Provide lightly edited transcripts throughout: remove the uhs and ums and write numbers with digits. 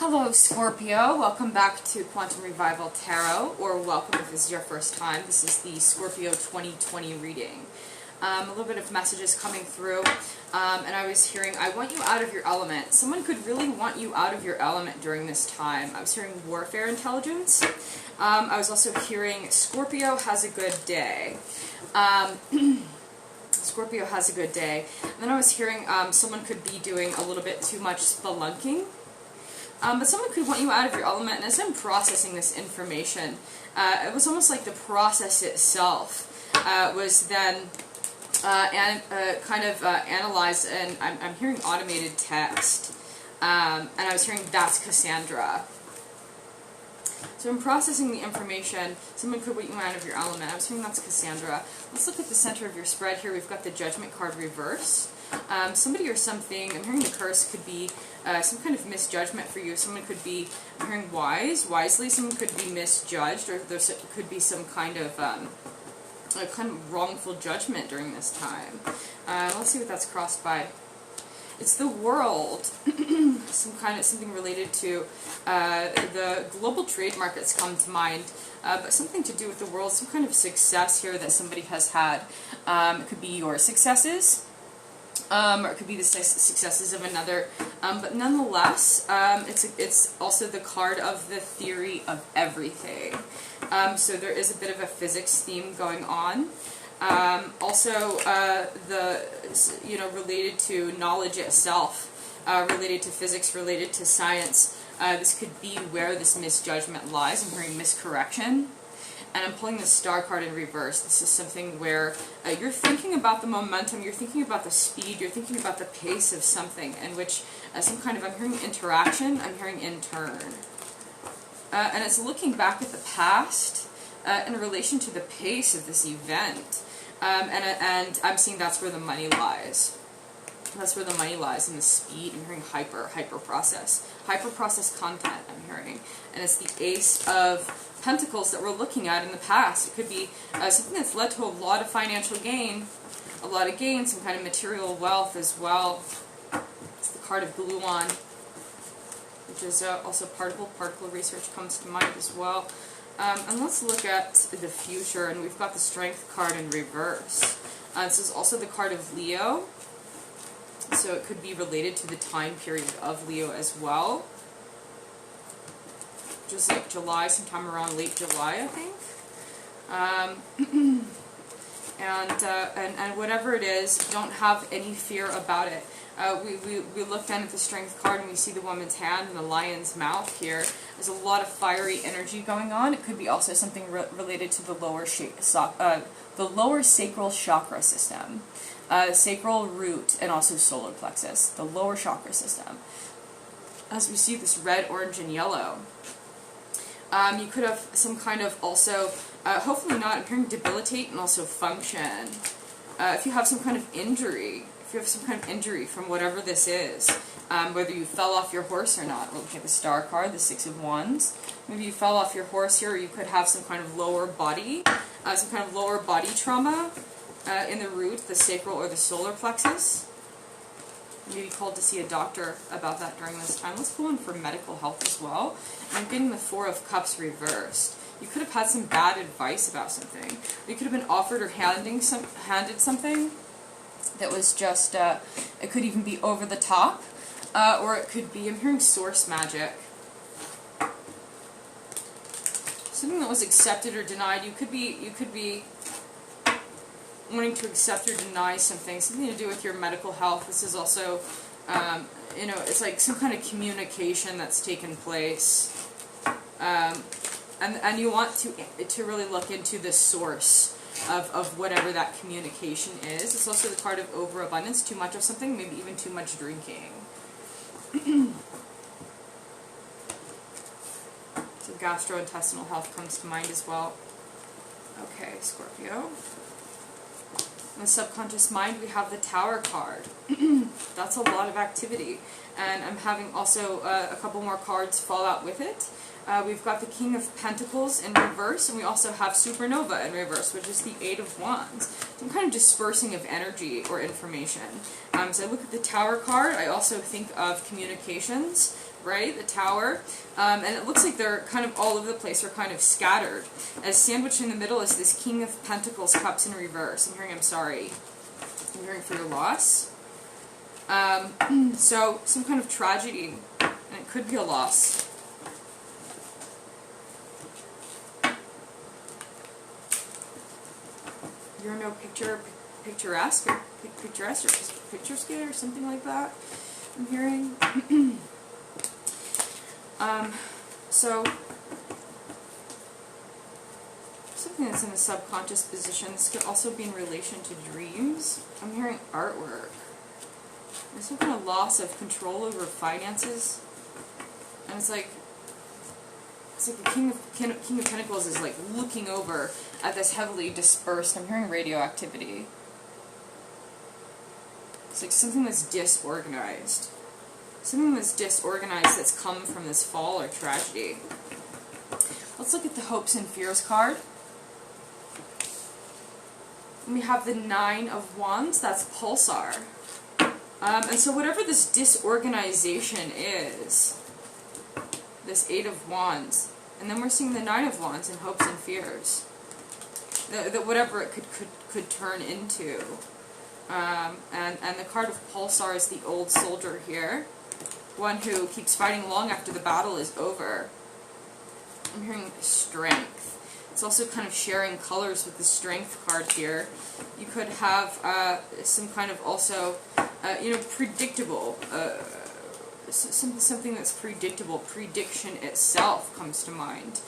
Hello Scorpio, welcome back to Quantum Revival Tarot, or welcome if this is your first time. This is the Scorpio 2020 reading. A little bit of messages coming through, and I was hearing, I want you out of your element. Someone could really want you out of your element during this time. I was hearing warfare intelligence. I was also hearing Scorpio has a good day. Scorpio has a good day. And then I was hearing someone could be doing a little bit too much spelunking. But someone could want you out of your element, and as I'm processing this information, it was almost like the process itself was then analyzed, and I'm hearing automated text, and I was hearing that's Cassandra. So I'm processing the information. Someone could want you out of your element. I was hearing that's Cassandra. Let's look at the center of your spread here. We've got the Judgment card reverse. Somebody or something, I'm hearing the curse could be some kind of misjudgment for you. Someone could be, I'm hearing wisely, someone could be misjudged, or there could be some kind of wrongful judgment during this time. Let's see what that's crossed by. It's the world. Something related to the global trade markets come to mind, but something to do with the world, some kind of success here that somebody has had. It could be your successes, or it could be the successes of another, but nonetheless, it's also the card of the theory of everything. So there is a bit of a physics theme going on. Also, related to knowledge itself, related to physics, related to science. This could be where this misjudgment lies. I'm hearing miscorrection. And I'm pulling the Star card in reverse. This is something where you're thinking about the momentum, you're thinking about the speed, you're thinking about the pace of something, in which some kind of, I'm hearing interaction, I'm hearing in turn. And it's looking back at the past in relation to the pace of this event. And I'm seeing that's where the money lies. That's where the money lies, in the speed. I'm hearing hyper process content, I'm hearing. And it's the Ace of Pentacles that we're looking at in the past. It could be something that's led to a lot of financial gain, some kind of material wealth as well. It's the card of gluon, which is also particle research comes to mind as well. And let's look at the future, and we've got the Strength card in reverse. This is also the card of Leo, so it could be related to the time period of Leo as well. Just like July, sometime around late July, I think. And whatever it is, don't have any fear about it. We look down at the Strength card and we see the woman's hand and the lion's mouth here. There's a lot of fiery energy going on. It could be also something related to the lower sacral chakra system, sacral root, and also solar plexus, the lower chakra system. As we see this red, orange, and yellow. You could have some kind of also, hopefully not, appearing debilitate and also function. If you have some kind of injury, from whatever this is, whether you fell off your horse or not. We're looking at the Star card, the Six of Wands. Maybe you fell off your horse here, or you could have some kind of lower body trauma in the root, the sacral or the solar plexus. Maybe called to see a doctor about that during this time. Let's go in for medical health as well. And I'm getting the Four of Cups reversed. You could have had some bad advice about something. You could have been offered or handed something that was just, it could even be over the top, or it could be, I'm hearing source magic. Something that was accepted or denied. You could be wanting to accept or deny something to do with your medical health. This is also, it's like some kind of communication that's taken place, and you want to really look into the source of whatever that communication is. It's also the card of overabundance, too much of something, maybe even too much drinking. So gastrointestinal health comes to mind as well. Okay, Scorpio. In the subconscious mind, we have the Tower card. That's a lot of activity. And I'm having also a couple more cards fall out with it. We've got the King of Pentacles in reverse, and we also have Supernova in reverse, which is the Eight of Wands. Some kind of dispersing of energy or information. So I look at the Tower card, I also think of communications, right? The Tower. And it looks like they're kind of all over the place, or kind of scattered. As sandwiched in the middle is this King of Pentacles, Cups in reverse. I'm hearing I'm sorry. I'm hearing for your loss. So, some kind of tragedy. And it could be a loss. You're no picturesque or just picture scared or something like that. I'm hearing. So something that's in a subconscious position. This could also be in relation to dreams. I'm hearing artwork. There's some kind of loss of control over finances, and it's like the King of Pentacles is like looking over at this heavily dispersed. I'm hearing radioactivity. It's like something that's disorganized. Something that's disorganized that's come from this fall or tragedy. Let's look at the Hopes and Fears card. We have the Nine of Wands. That's Pulsar. And so whatever this disorganization is, this Eight of Wands, and then we're seeing the Nine of Wands in Hopes and Fears. That whatever it could turn into. And the card of Pulsar is the old soldier here. One who keeps fighting long after the battle is over. I'm hearing strength. It's also kind of sharing colors with the Strength card here. You could have some kind of also, predictable, something that's predictable. Prediction itself comes to mind.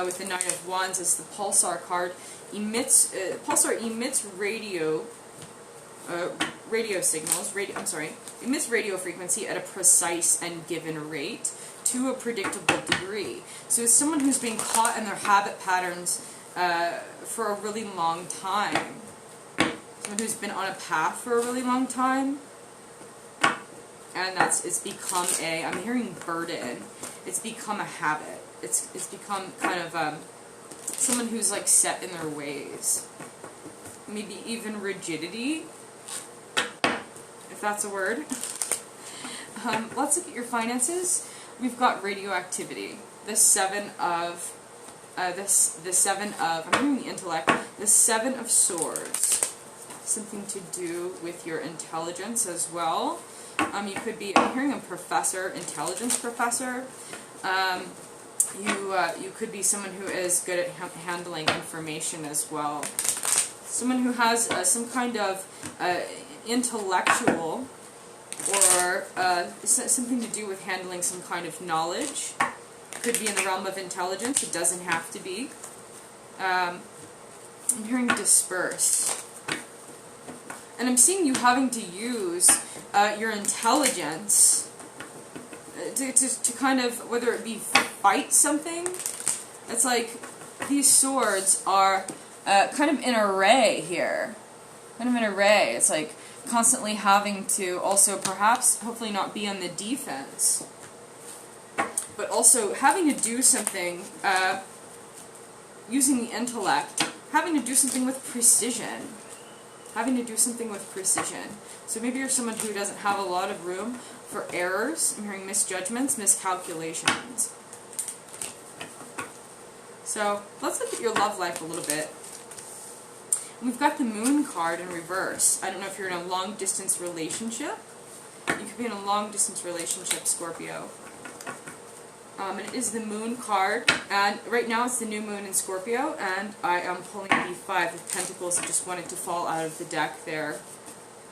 With the Nine of Wands as the Pulsar card. Pulsar emits radio signals, emits radio frequency at a precise and given rate to a predictable degree. So it's someone who's been caught in their habit patterns for a really long time. Someone who's been on a path for a really long time. And it's become I'm hearing burden. It's become a habit. It's become kind of someone who's like set in their ways. Maybe even rigidity, if that's a word. Let's look at your finances. We've got radioactivity. The Seven of I'm hearing the Intellect. The Seven of Swords. Something to do with your intelligence as well. You could be, I'm hearing a professor, intelligence professor. You could be someone who is good at handling information as well. Someone who has some kind of intellectual or something to do with handling some kind of knowledge. Could be in the realm of intelligence. It doesn't have to be. I'm hearing disperse. And I'm seeing you having to use your intelligence to kind of, whether it be fight something. It's like these swords are kind of in array here. Kind of in array. It's like constantly having to also perhaps, hopefully not be on the defense, but also having to do something using the intellect, having to do something with precision. Having to do something with precision. So maybe you're someone who doesn't have a lot of room for errors. I'm hearing misjudgments, miscalculations. So let's look at your love life a little bit. We've got the Moon card in reverse. I don't know if you're in a long-distance relationship. You could be in a long-distance relationship, Scorpio. And it is the Moon card, and right now it's the new moon in Scorpio, and I am pulling the Five of Pentacles. I just wanted to fall out of the deck there.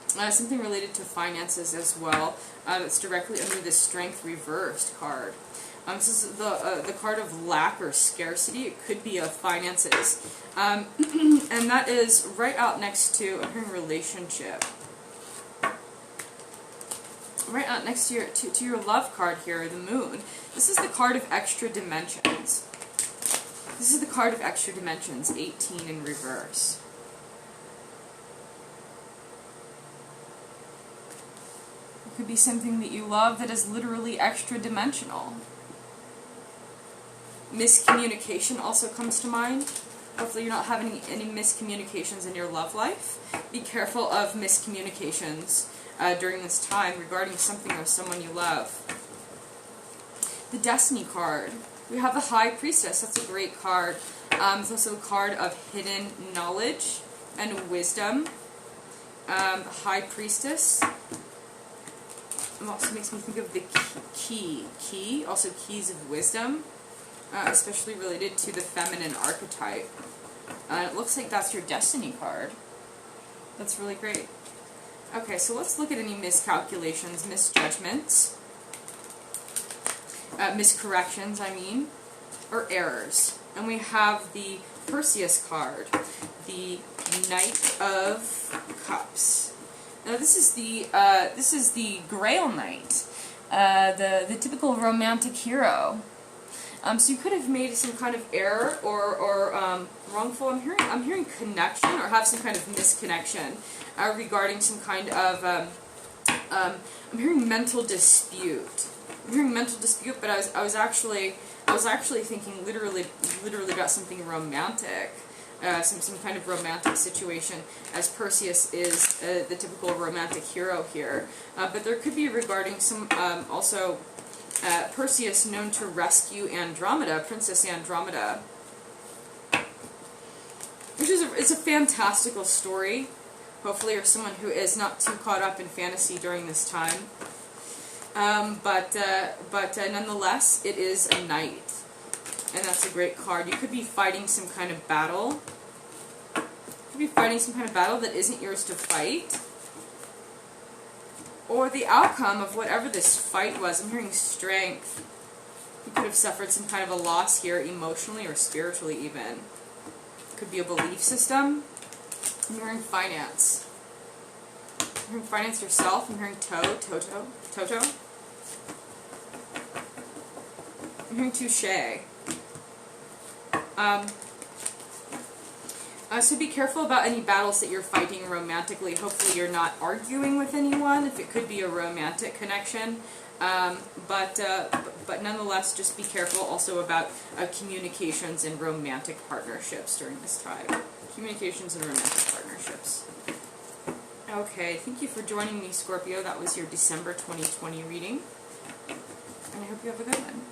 Something related to finances as well. That's directly under the Strength reversed card. This is the card of lack or scarcity. It could be of finances. And that is right out next to a relationship. Right out next to your love card here, the Moon. This is the card of extra dimensions. This is the card of extra dimensions, 18 in reverse. It could be something that you love that is literally extra dimensional. Miscommunication also comes to mind. Hopefully you're not having any miscommunications in your love life. Be careful of miscommunications during this time regarding something or someone you love. the Destiny card. We have the High Priestess. That's a great card. It's also a card of hidden knowledge and wisdom. High Priestess. It also makes me think of the key. Also keys of wisdom, especially related to the feminine archetype. It looks like that's your Destiny card. That's really great. Okay, so let's look at any miscalculations, misjudgments, miscorrections, or errors. And we have the Perseus card, the Knight of Cups. Now this is the Grail Knight, the typical romantic hero. So you could have made some kind of error or wrongful. I'm hearing connection, or have some kind of misconnection regarding some kind of I'm hearing mental dispute. I'm hearing mental dispute, but I was actually thinking literally about something romantic. Some kind of romantic situation, as Perseus is the typical romantic hero here. But there could be regarding some also Perseus known to rescue Andromeda, Princess Andromeda, which is it's a fantastical story. Hopefully, you're someone who is not too caught up in fantasy during this time. But nonetheless, it is a knight. And that's a great card. You could be fighting some kind of battle. You could be fighting some kind of battle that isn't yours to fight. Or the outcome of whatever this fight was. I'm hearing strength. You could have suffered some kind of a loss here, emotionally or spiritually even. Could be a belief system. I'm hearing finance. I'm hearing finance yourself. I'm hearing Toto. I'm hearing touche. So be careful about any battles that you're fighting romantically. Hopefully you're not arguing with anyone, if it could be a romantic connection. But nonetheless, just be careful also about communications and romantic partnerships during this time. Communications and romantic partnerships. Okay, thank you for joining me, Scorpio. That was your December 2020 reading. And I hope you have a good one.